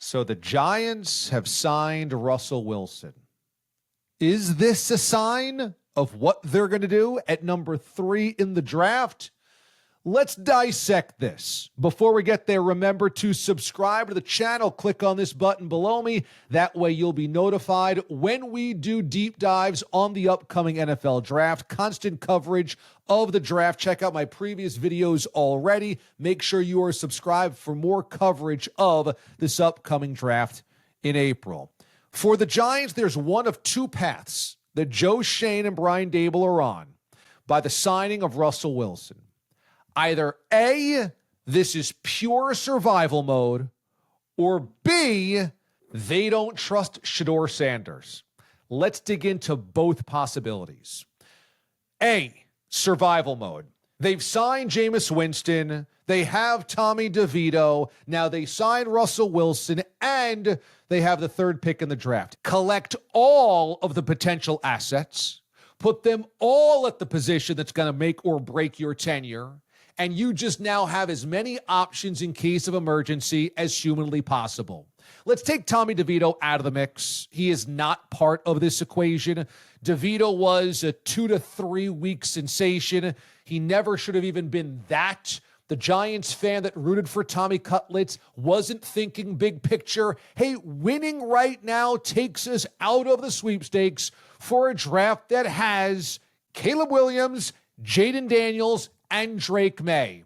So the Giants have signed Russell Wilson. Is this a sign of what they're going to do at number 3 in the draft? Let's dissect this. Before we get there, remember to subscribe to the channel. Click on this button below me. That way you'll be notified when we do deep dives on the upcoming NFL draft. Constant coverage of the draft. Check out my previous videos already. Make sure you are subscribed for more coverage of this upcoming draft in April. For the Giants, there's one of two paths that Joe Schoen and Brian Daboll are on by the signing of Russell Wilson. Either A, this is pure survival mode, or B, they don't trust Shedeur Sanders. Let's dig into both possibilities. A, survival mode. They've signed Jameis Winston. They have Tommy DeVito. Now they signed Russell Wilson, and they have the 3rd pick in the draft. Collect all of the potential assets, put them all at the position that's going to make or break your tenure, and you just now have as many options in case of emergency as humanly possible. Let's take Tommy DeVito out of the mix. He is not part of this equation. DeVito was a 2 to 3 week sensation. He never should have even been that. The Giants fan that rooted for Tommy Cutlets wasn't thinking big picture. Hey, winning right now takes us out of the sweepstakes for a draft that has Caleb Williams, Jaden Daniels, and Drake May.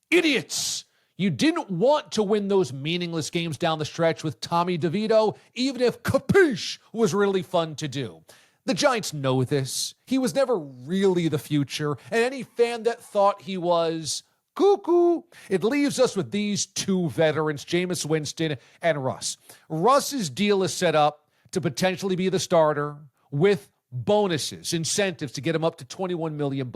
Idiots! You didn't want to win those meaningless games down the stretch with Tommy DeVito, even if capiche was really fun to do. The Giants know this. He was never really the future, and any fan that thought he was, cuckoo. It leaves us with these two veterans, Jameis Winston and Russ. Russ's deal is set up to potentially be the starter with bonuses, incentives to get him up to $21 million.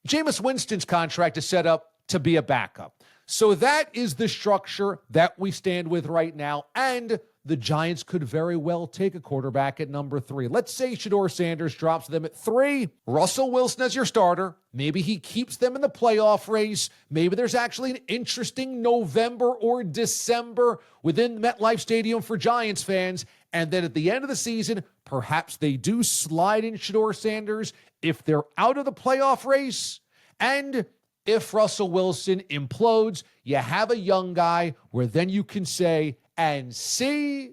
Jameis Winston's contract is set up to be a backup. So that is the structure that we stand with right now. And the Giants could very well take a quarterback at number 3. Let's say Shedeur Sanders drops them at 3. Russell Wilson as your starter. Maybe he keeps them in the playoff race. Maybe there's actually an interesting November or December within MetLife Stadium for Giants fans. And then at the end of the season, perhaps they do slide in Shedeur Sanders if they're out of the playoff race. And if Russell Wilson implodes, you have a young guy where then you can say, and see,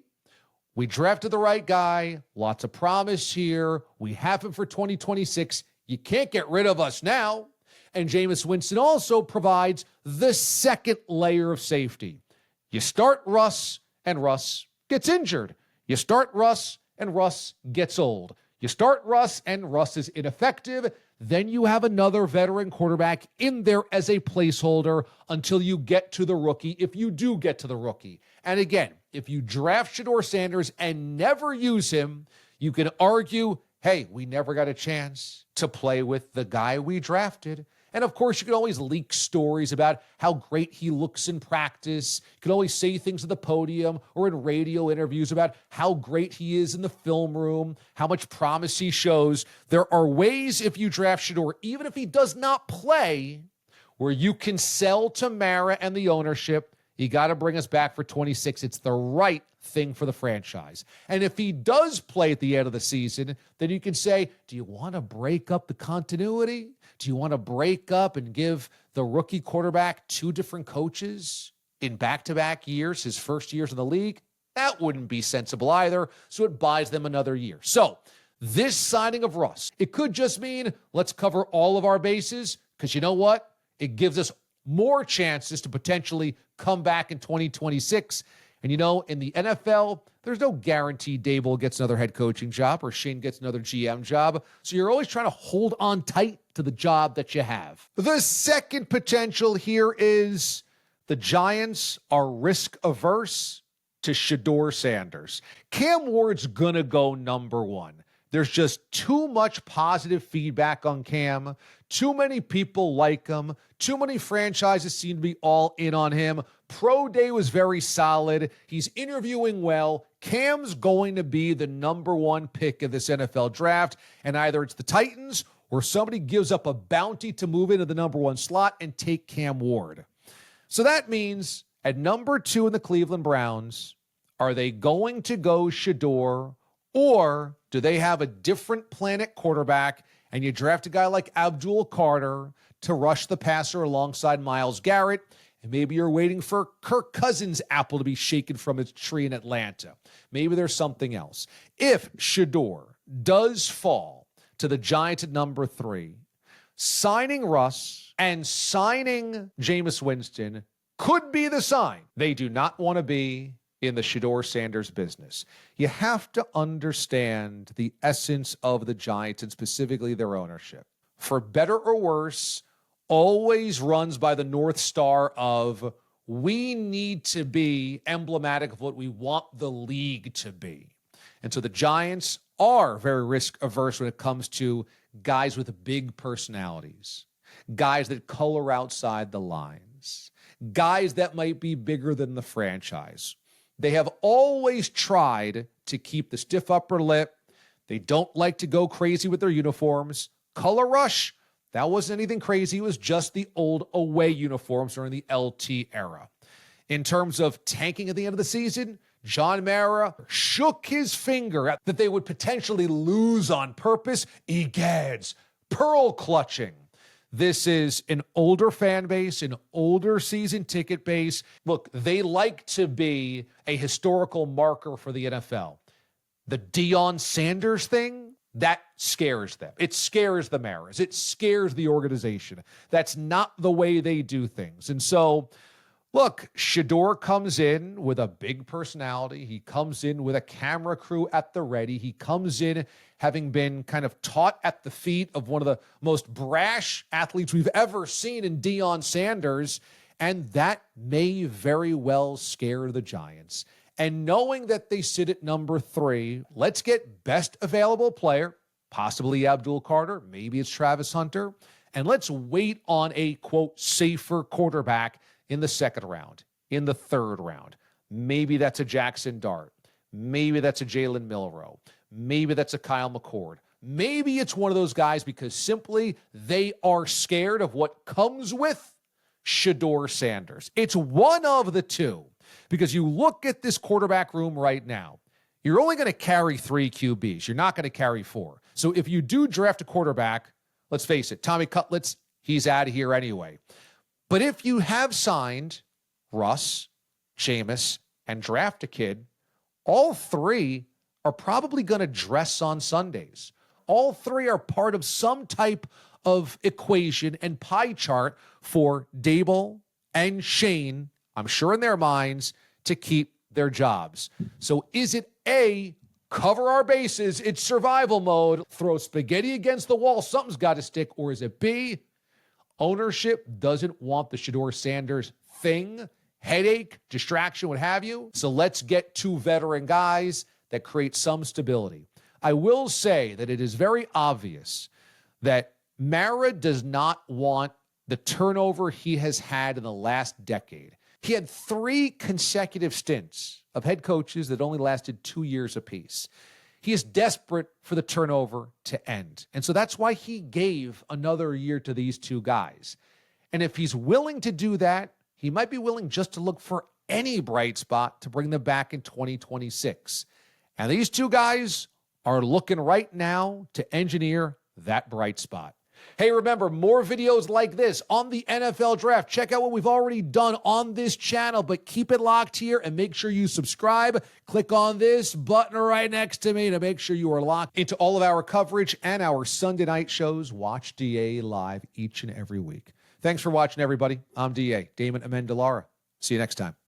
we drafted the right guy. Lots of promise here. We have him for 2026. You can't get rid of us now. And Jameis Winston also provides the second layer of safety. You start Russ, and Russ gets injured. You start Russ, and Russ gets old. You start Russ, and Russ is ineffective. Then you have another veteran quarterback in there as a placeholder until you get to the rookie, if you do get to the rookie. And again, if you draft Shedeur Sanders and never use him, you can argue, hey, we never got a chance to play with the guy we drafted. And of course, you can always leak stories about how great he looks in practice. You can always say things at the podium or in radio interviews about how great he is in the film room, how much promise he shows. There are ways, if you draft Shedeur, even if he does not play, where you can sell to Mara and the ownership, you got to bring us back for 26. It's the right thing for the franchise. And if he does play at the end of the season, then you can say, do you want to break up the continuity? Do you want to break up and give the rookie quarterback 2 different coaches in back-to-back years, his first years in the league? That wouldn't be sensible either, so it buys them another year. So this signing of Russ, it could just mean let's cover all of our bases, because you know what? It gives us more chances to potentially come back in 2026. And you know, in the NFL, there's no guarantee Daboll gets another head coaching job or Shane gets another GM job. So you're always trying to hold on tight to the job that you have. The second potential here is the Giants are risk averse to Shedeur Sanders. Cam Ward's gonna go number 1. There's just too much positive feedback on Cam. Too many people like him. Too many franchises seem to be all in on him. Pro Day was very solid. He's interviewing well. Cam's going to be the number 1 pick of this NFL draft. And either it's the Titans or somebody gives up a bounty to move into the number 1 slot and take Cam Ward. So that means At number 2 in the Cleveland Browns, are they going to go Shedeur, or do they have a different plan at quarterback and you draft a guy like Abdul Carter to rush the passer alongside Myles Garrett, and maybe you're waiting for Kirk Cousins' apple to be shaken from its tree in Atlanta? Maybe there's something else. If Shedeur does fall to the Giants at number 3, signing Russ and signing Jameis Winston could be the sign they do not want to be in the Shedeur Sanders business. You have to understand the essence of the Giants and specifically their ownership. For better or worse, always runs by the North Star of we need to be emblematic of what we want the league to be. And so the Giants are very risk averse when it comes to guys with big personalities, guys that color outside the lines, guys that might be bigger than the franchise. They have always tried to keep the stiff upper lip. They don't like to go crazy with their uniforms. Color rush, that wasn't anything crazy. It was just the old away uniforms during the LT era. In terms of tanking at the end of the season, John Mara shook his finger at that they would potentially lose on purpose. Egads, pearl clutching. This is an older fan base, an older season ticket base. Look, they like to be a historical marker for the NFL. The Deion Sanders thing, that scares them. It scares the Maras. It scares the organization. That's not the way they do things. And so, look, Shedeur comes in with a big personality. He comes in with a camera crew at the ready. He comes in having been kind of taught at the feet of one of the most brash athletes we've ever seen in Deion Sanders, and that may very well scare the Giants. And knowing that they sit at number 3, let's get best available player, possibly Abdul Carter, maybe it's Travis Hunter, and let's wait on a, quote, safer quarterback in the 2nd round, in the 3rd round. Maybe that's a Jackson Dart. Maybe that's a Jalen Milroe. Maybe that's a Kyle McCord. Maybe it's one of those guys because simply they are scared of what comes with Shedeur Sanders. It's one of the two, because you look at this quarterback room right now. You're only going to carry 3 QBs. You're not going to carry 4. So if you do draft a quarterback, let's face it, Tommy Cutlets, he's out of here anyway. But if you have signed Russ, Jameis, and draft a kid, all 3 are probably going to dress on Sundays. All 3 are part of some type of equation and pie chart for Daboll and Schoen, I'm sure in their minds, to keep their jobs. So is it A, cover our bases, it's survival mode, throw spaghetti against the wall, something's got to stick, or is it B, ownership doesn't want the Shedeur Sanders thing, headache, distraction, what have you, so let's get 2 veteran guys that create some stability. I will say that it is very obvious that Mara does not want the turnover he has had in the last decade. He had 3 consecutive stints of head coaches that only lasted 2 years apiece. He is desperate for the turnover to end. And so that's why he gave another year to these 2 guys. And if he's willing to do that, he might be willing just to look for any bright spot to bring them back in 2026. And these 2 guys are looking right now to engineer that bright spot. Hey, remember, more videos like this on the NFL Draft. Check out what we've already done on this channel, but keep it locked here and make sure you subscribe. Click on this button right next to me to make sure you are locked into all of our coverage and our Sunday night shows. Watch DA live each and every week. Thanks for watching, everybody. I'm DA, Damon Amendolara. See you next time.